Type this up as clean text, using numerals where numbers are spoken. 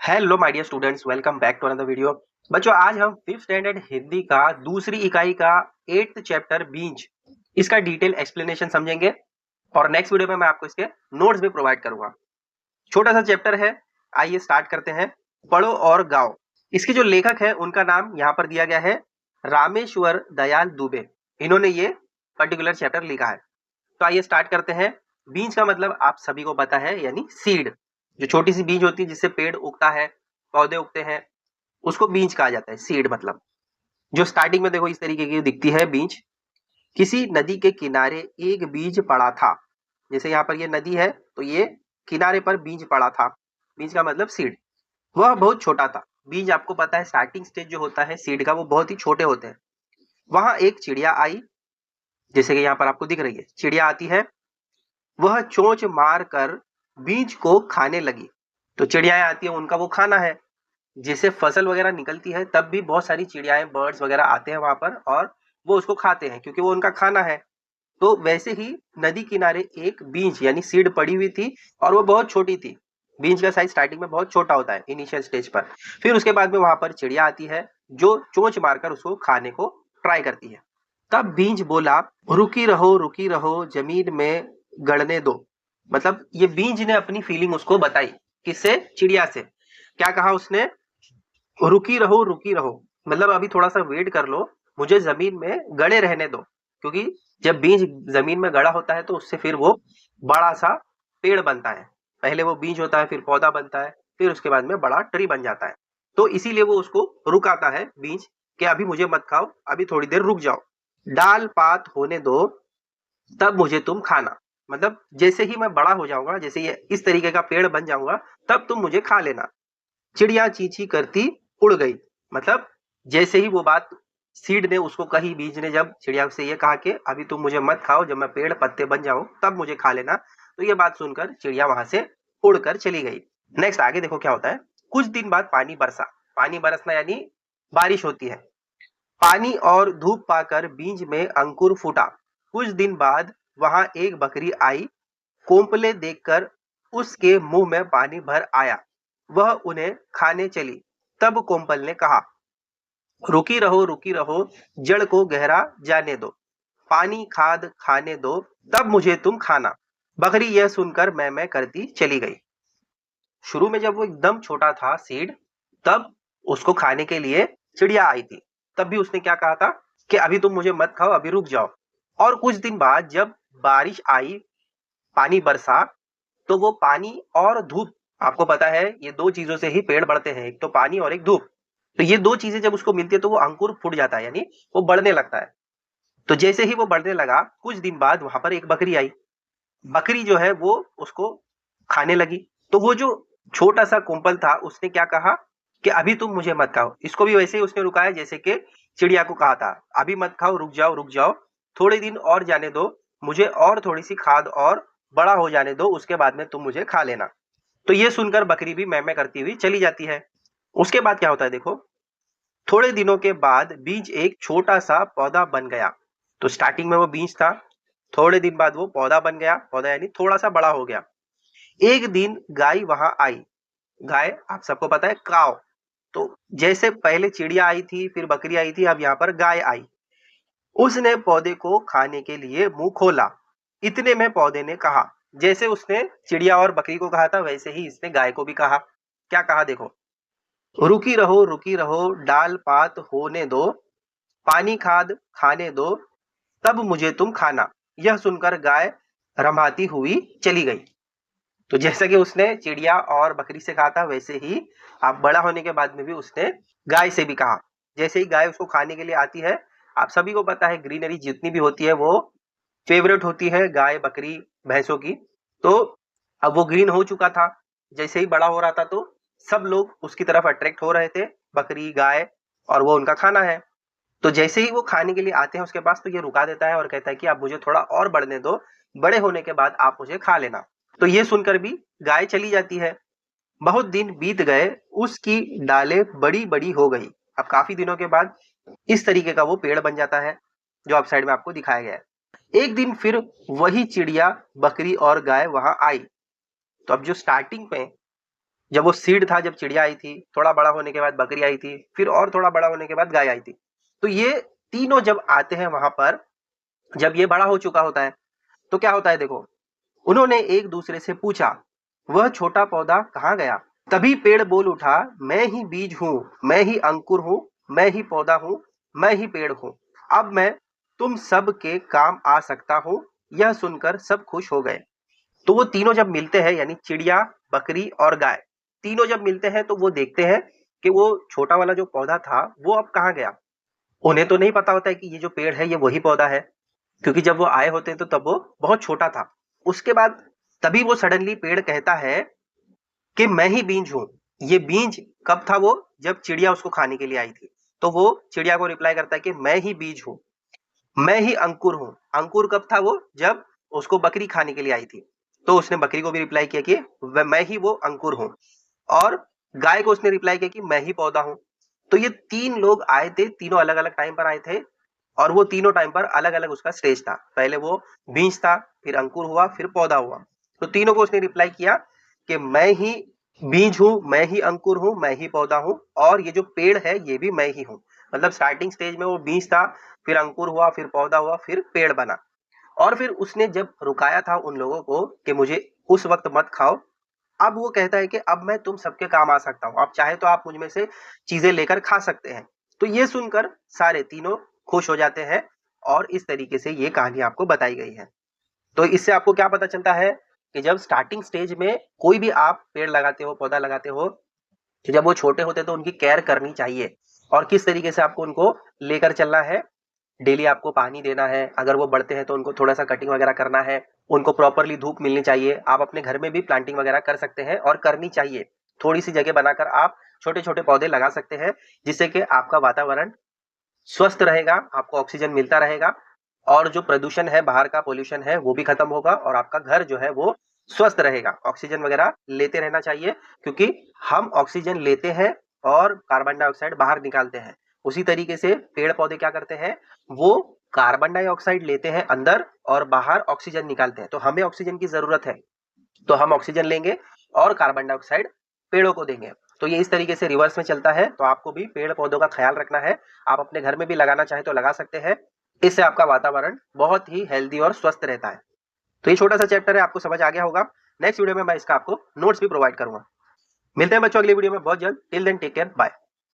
Hello my dear students, welcome back to another video. बच्चों, आज हम फिफ्थ स्टैंडर्ड हिंदी का दूसरी इकाई का 8th चैप्टर बीज इसका डिटेल एक्सप्लेनेशन समझेंगे और नेक्स्ट वीडियो में मैं आपको इसके नोट्स भी प्रोवाइड करूंगा। छोटा सा चैप्टर है, आइए स्टार्ट करते हैं। पढ़ो और गाओ। इसके जो लेखक है उनका नाम यहाँ पर दिया गया है रामेश्वर दयाल दुबे। इन्होंने ये पर्टिकुलर चैप्टर लिखा है। तो आइए स्टार्ट करते हैं। बीज का मतलब आप सभी को पता है, यानी सीड। जो छोटी सी बीज होती है जिससे पेड़ उगता है, पौधे उगते हैं, उसको बीज कहा जाता है, सीड मतलब। जो स्टार्टिंग में देखो इस तरीके की दिखती है बीज। किसी नदी के किनारे एक बीज पड़ा था। जैसे यहाँ पर ये नदी है तो ये किनारे पर बीज पड़ा था। बीज का मतलब सीड। वह बहुत छोटा था। बीज आपको पता है स्टार्टिंग स्टेज जो होता है सीड का वो बहुत ही छोटे होते हैं। वहां एक चिड़िया आई, जैसे कि यहाँ पर आपको दिख रही है, चिड़िया आती है। वह चोंच मार कर बीज को खाने लगी। तो चिड़ियाएं आती है, उनका वो खाना है। जैसे फसल वगैरह निकलती है तब भी बहुत सारी चिड़ियाएं, बर्ड्स वगैरह आते हैं वहां पर और वो उसको खाते हैं क्योंकि वो उनका खाना है। तो वैसे ही नदी किनारे एक बीज यानी सीड पड़ी हुई थी और वो बहुत छोटी थी। बीज का साइज स्टार्टिंग में बहुत छोटा होता है इनिशियल स्टेज पर। फिर उसके बाद में वहां पर चिड़िया आती है जो चोंच मारकर उसको खाने को ट्राई करती है। तब बीज बोला, रुकी रहो, जमीन में गड़ने दो। मतलब ये बीज ने अपनी फीलिंग उसको बताई। किससे? चिड़िया से। क्या कहा उसने? रुकी रहो, मतलब अभी थोड़ा सा वेट कर लो, मुझे जमीन में गड़े रहने दो। क्योंकि जब बीज जमीन में गड़ा होता है तो उससे फिर वो बड़ा सा पेड़ बनता है। पहले वो बीज होता है, फिर पौधा बनता है, फिर उसके बाद में बड़ा ट्री बन जाता है। तो इसीलिए वो उसको रुकाता है बीज, कि अभी मुझे मत खाओ, अभी थोड़ी देर रुक जाओ। डाल पात होने दो, तब मुझे तुम खाना। मतलब जैसे ही मैं बड़ा हो जाऊंगा, जैसे ये इस तरीके का पेड़ बन जाऊंगा, तब तुम मुझे खा लेना। चिड़िया चींची करती उड़ गई। मतलब जैसे ही वो बात सीड ने उसको कही, बीज ने जब चिड़िया से ये कहा कि अभी तुम मुझे मत खाओ, जब मैं पेड़ पत्ते बन जाऊं तब मुझे खा लेना, तो ये बात सुनकर चिड़िया वहां से उड़कर चली गई। नेक्स्ट आगे देखो क्या होता है। कुछ दिन बाद पानी बरसा। पानी बरसना यानी बारिश होती है। पानी और धूप पाकर बीज में अंकुर फूटा। कुछ दिन बाद वहां एक बकरी आई। कोंपले देखकर उसके मुंह में पानी भर आया। वह उन्हें खाने चली। तब कोंपल ने कहा, रुकी रहो, जड़ को गहरा जाने दो, पानी खाद खाने दो, तब मुझे तुम खाना। बकरी यह सुनकर मैं करती चली गई। शुरू में जब वो एकदम छोटा था सीड, तब उसको खाने के लिए चिड़िया आई थी। तब भी उसने क्या कहा था कि अभी तुम मुझे मत खाओ, अभी रुक जाओ। और कुछ दिन बाद जब बारिश आई, पानी बरसा, तो वो पानी और धूप, आपको पता है ये दो चीजों से ही पेड़ बढ़ते हैं, एक तो पानी और एक धूप। तो ये दो चीजें जब उसको मिलती है तो वो अंकुर फूट जाता है, यानी वो बढ़ने लगता है। तो जैसे ही वो बढ़ने लगा, कुछ दिन बाद वहां पर एक बकरी आई। बकरी जो है वो उसको खाने लगी। तो वो जो छोटा सा कुंपल था उसने क्या कहा कि अभी तुम मुझे मत खाओ। इसको भी वैसे ही उसने रुकाया जैसे कि चिड़िया को कहा था, अभी मत खाओ, रुक जाओ, थोड़े दिन और जाने दो, मुझे और थोड़ी सी खाद और बड़ा हो जाने दो, उसके बाद में तुम मुझे खा लेना। तो ये सुनकर बकरी भी मैं करती हुई चली जाती है। उसके बाद क्या होता है देखो। थोड़े दिनों के बाद बीज एक छोटा सा पौधा बन गया। तो स्टार्टिंग में वो बीज था, थोड़े दिन बाद वो पौधा बन गया, पौधा यानी थोड़ा सा बड़ा हो गया। एक दिन गाय वहां आई। गाय आप सबको पता है, काव। तो जैसे पहले चिड़िया आई थी, फिर बकरी आई थी, अब यहाँ पर गाय आई। उसने पौधे को खाने के लिए मुंह खोला। इतने में पौधे ने कहा, जैसे उसने चिड़िया और बकरी को कहा था वैसे ही इसने गाय को भी कहा। क्या कहा देखो, रुकी रहो, डाल पात होने दो, पानी खाद खाने दो, तब मुझे तुम खाना। यह सुनकर गाय रमाती हुई चली गई। तो जैसा कि उसने चिड़िया और बकरी से कहा था वैसे ही आप बड़ा होने के बाद में भी उसने गाय से भी कहा। जैसे ही गाय उसको खाने के लिए आती है, आप सभी को पता है ग्रीनरी जितनी भी होती है वो फेवरेट होती है गाय, बकरी, भैंसों की। तो अब वो ग्रीन हो चुका था, जैसे ही बड़ा हो रहा था तो सब लोग उसकी तरफ अट्रैक्ट हो रहे थे, बकरी, गाय, और वो उनका खाना है। तो जैसे ही वो खाने के लिए आते हैं उसके पास, तो ये रुका देता है और कहता है कि आप मुझे थोड़ा और बढ़ने दो, बड़े होने के बाद आप मुझे खा लेना। तो ये सुनकर भी गाय चली जाती है। बहुत दिन बीत गए, उसकी डालें बड़ी बड़ी हो गई। अब काफी दिनों के बाद इस तरीके का वो पेड़ बन जाता है जो आप साइड में आपको दिखाया गया है। एक दिन फिर वही चिड़िया, बकरी और गाय वहां आई। तो अब जो स्टार्टिंग में जब वो सीड था, जब चिड़िया आई थी, थोड़ा बड़ा होने के बाद बकरी आई थी, फिर और थोड़ा बड़ा होने के बाद गाय आई थी। तो ये तीनों जब आते हैं वहां पर, जब ये बड़ा हो चुका होता है तो क्या होता है देखो, उन्होंने एक दूसरे से पूछा, वह छोटा पौधा कहाँ गया? तभी पेड़ बोल उठा, मैं ही बीज हूँ, मैं ही अंकुर हूँ, मैं ही पौधा हूँ, मैं ही पेड़ हूँ। अब मैं तुम सब के काम आ सकता हूँ। यह सुनकर सब खुश हो गए। तो वो तीनों जब मिलते हैं, यानी चिड़िया, बकरी और गाय, तीनों जब मिलते हैं तो वो देखते हैं कि वो छोटा वाला जो पौधा था वो अब कहाँ गया। उन्हें तो नहीं पता होता है कि ये जो पेड़ है ये वही पौधा है, क्योंकि जब वो आए होते हैं तो तब वो बहुत छोटा था। उसके बाद तभी वो सडनली पेड़ कहता है कि मैं ही बीज हूँ। ये बीज कब था? वो जब चिड़िया उसको खाने के लिए आई थी। तो वो चिड़िया को रिप्लाई करता है कि मैं ही बीज हूँ, मैं ही अंकुर हूँ। अंकुर कब था? वो जब उसको बकरी खाने के लिए आई थी। तो उसने बकरी को भी रिप्लाई किया कि मैं ही वो अंकुर हूँ। और गाय को उसने रिप्लाई किया कि मैं ही पौधा हूँ। तो ये तीन लोग आए थे, तीनों अलग अलग टाइम पर आए थे, और वो तीनों टाइम पर अलग अलग उसका स्टेज था। पहले वो बीज था, फिर अंकुर हुआ, फिर पौधा हुआ। तो तीनों को उसने रिप्लाई किया कि मैं ही बीज हूँ, मैं ही अंकुर हूँ, मैं ही पौधा हूँ, और ये जो पेड़ है ये भी मैं ही हूँ। मतलब स्टार्टिंग स्टेज में वो बीज था, फिर अंकुर हुआ, फिर पौधा हुआ, फिर पेड़ बना। और फिर उसने जब रुकाया था उन लोगों को कि मुझे उस वक्त मत खाओ, अब वो कहता है कि अब मैं तुम सबके काम आ सकता हूँ, आप चाहे तो आप मुझ में से चीजें लेकर खा सकते हैं। तो ये सुनकर सारे तीनों खुश हो जाते हैं, और इस तरीके से ये कहानी आपको बताई गई है। तो इससे आपको क्या पता चलता है कि जब स्टार्टिंग स्टेज में कोई भी आप पेड़ लगाते हो, पौधा लगाते हो, तो जब वो छोटे होते हैं तो उनकी केयर करनी चाहिए, और किस तरीके से आपको उनको लेकर चलना है। डेली आपको पानी देना है, अगर वो बढ़ते हैं तो उनको थोड़ा सा कटिंग वगैरह करना है, उनको प्रॉपरली धूप मिलनी चाहिए। आप अपने घर में भी प्लांटिंग वगैरह कर सकते हैं और करनी चाहिए। थोड़ी सी जगह बनाकर आप छोटे छोटे पौधे लगा सकते हैं, जिससे कि आपका वातावरण स्वस्थ रहेगा, आपको ऑक्सीजन मिलता रहेगा, और जो प्रदूषण है, बाहर का पोल्यूशन है, वो भी खत्म होगा, और आपका घर जो है वो स्वस्थ रहेगा। ऑक्सीजन वगैरह लेते रहना चाहिए, क्योंकि हम ऑक्सीजन लेते हैं और कार्बन डाइऑक्साइड बाहर निकालते हैं। उसी तरीके से पेड़ पौधे क्या करते हैं, वो कार्बन डाइऑक्साइड लेते हैं अंदर और बाहर ऑक्सीजन निकालते हैं। तो हमें ऑक्सीजन की जरूरत है, तो हम ऑक्सीजन लेंगे और कार्बन डाइऑक्साइड पेड़ों को देंगे। तो ये इस तरीके से रिवर्स में चलता है। तो आपको भी पेड़ पौधों का ख्याल रखना है। आप अपने घर में भी लगाना चाहे तो लगा सकते हैं। इससे आपका वातावरण बहुत ही हेल्दी और स्वस्थ रहता है। तो ये छोटा सा चैप्टर है, आपको समझ आ गया होगा। नेक्स्ट वीडियो में मैं इसका आपको नोट्स भी प्रोवाइड करूंगा। मिलते हैं बच्चों अगली वीडियो में बहुत जल्द। Till then take care, bye.